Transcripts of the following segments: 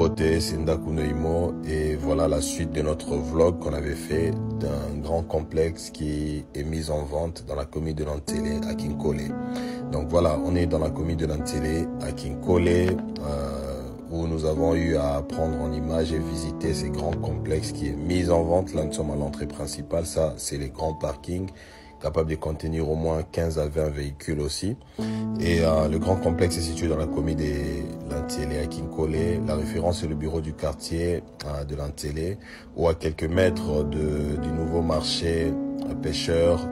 beauté, c'est Ndakou Noimo et voilà la suite de notre vlog qu'on avait fait d'un grand complexe qui est mis en vente dans la commune de Nantélé à Kinkole. Donc voilà, on est dans la commune de Nantélé à Kinkole où nous avons eu à prendre en image et visiter ces grands complexes qui est mis en vente. Là nous sommes à l'entrée principale, ça c'est les grands parkings capable de contenir au moins 15 à 20 véhicules aussi. Et le grand complexe est situé dans la commune de Nantélé à Kinkole. La référence est le bureau du quartier de Nantélé, ou à quelques mètres du nouveau marché pêcheur,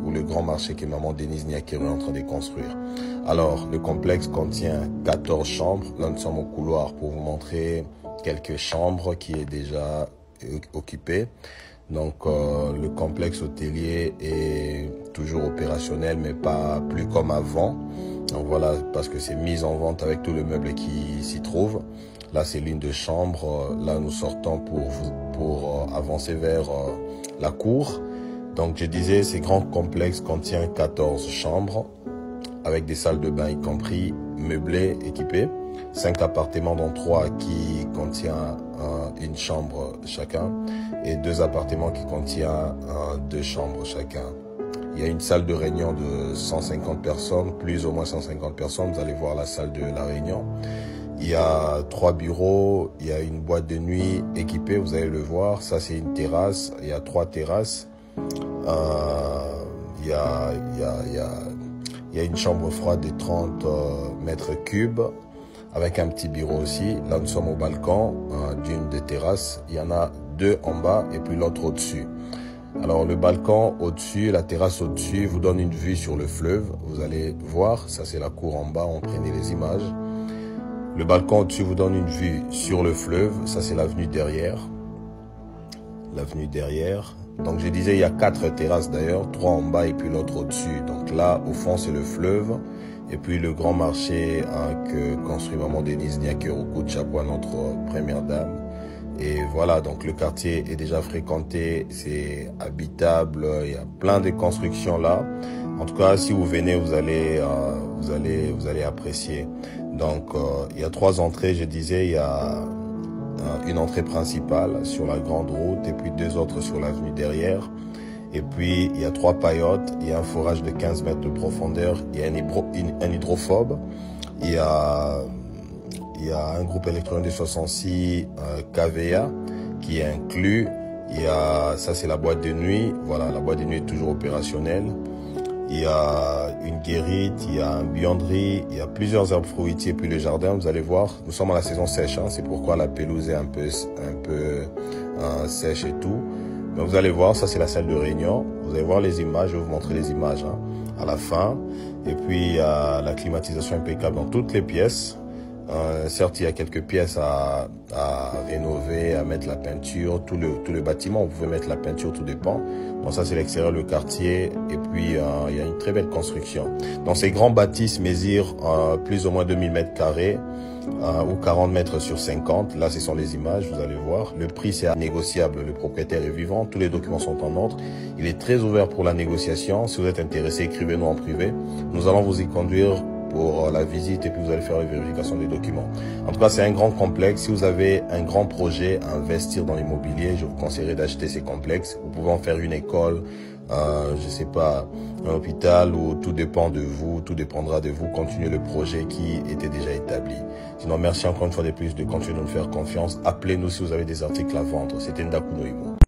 ou le grand marché que maman Denise Niakero est en train de construire. Alors, le complexe contient 14 chambres. Là, nous sommes au couloir pour vous montrer quelques chambres qui est déjà occupées. Donc le complexe hôtelier est toujours opérationnel mais pas plus comme avant. Donc voilà, parce que c'est mis en vente avec tout le meuble qui s'y trouve. Là c'est l'une des chambres. Là nous sortons pour avancer vers la cour. Donc je disais, ces grands complexes contient 14 chambres avec des salles de bain y compris, meublées, équipées. 5 appartements dont 3 qui contient une chambre chacun et 2 appartements qui contiennent 2 chambres chacun. Il y a une salle de réunion de 150 personnes, plus ou moins 150 personnes. Vous allez voir la salle de la réunion. Il y a 3 bureaux, il y a une boîte de nuit équipée, vous allez le voir. Ça c'est une terrasse, il y a 3 terrasses. Il y a une chambre froide de 30 mètres cubes. Avec un petit bureau aussi. Là, nous sommes au balcon d'une des terrasses. Il y en a 2 en bas et puis l'autre au-dessus. Alors, le balcon au-dessus, la terrasse au-dessus vous donne une vue sur le fleuve. Vous allez voir, ça c'est la cour en bas, on prenait les images. Le balcon au-dessus vous donne une vue sur le fleuve. Ça c'est l'avenue derrière. L'avenue derrière. Donc, je disais, il y a 4 terrasses d'ailleurs, 3 en bas et puis l'autre au-dessus. Donc là, au fond, c'est le fleuve. Et puis le grand marché que construit maman Denise Niakero, coup de chapeau à notre première dame. Et voilà, donc le quartier est déjà fréquenté, c'est habitable, il y a plein de constructions là. En tout cas, si vous venez, vous allez apprécier. Donc il y a 3 entrées, je disais, il y a une entrée principale sur la grande route et puis 2 autres sur l'avenue derrière. Et puis, il y a 3 paillotes, il y a un forage de 15 mètres de profondeur, il y a un hydrophobe, il y a un groupe électronique de 66 kVA qui est inclus. Il y a, ça c'est la boîte de nuit, voilà, la boîte de nuit est toujours opérationnelle. Il y a une guérite, il y a un buanderie, il y a plusieurs arbres fruitiers, puis le jardin, vous allez voir, nous sommes à la saison sèche, hein, c'est pourquoi la pelouse est un peu sèche et tout. Mais vous allez voir, ça c'est la salle de réunion. Vous allez voir les images, je vais vous montrer les images à la fin. Et puis la climatisation impeccable dans toutes les pièces. Certes, il y a quelques pièces à rénover, à mettre la peinture. Tout le bâtiment, vous pouvez mettre la peinture, tout dépend. Donc ça c'est l'extérieur, le quartier. Et puis il y a une très belle construction. Donc ces grands bâtisses mesurent plus ou moins 2000 mètres carrés. Ou 40 mètres sur 50. Là, ce sont les images, vous allez voir. Le prix, c'est négociable. Le propriétaire est vivant. Tous les documents sont en ordre. Il est très ouvert pour la négociation. Si vous êtes intéressé, écrivez-nous en privé. Nous allons vous y conduire pour la visite et puis vous allez faire la vérification des documents. En tout cas, c'est un grand complexe. Si vous avez un grand projet à investir dans l'immobilier, je vous conseillerais d'acheter ces complexes. Vous pouvez en faire une école, je sais pas, un hôpital, où tout dépend de vous, tout dépendra de vous. Continuez le projet qui était déjà établi. Sinon, merci encore une fois de plus de continuer de nous faire confiance. Appelez-nous si vous avez des articles à vendre. C'était Ndakou Noimo.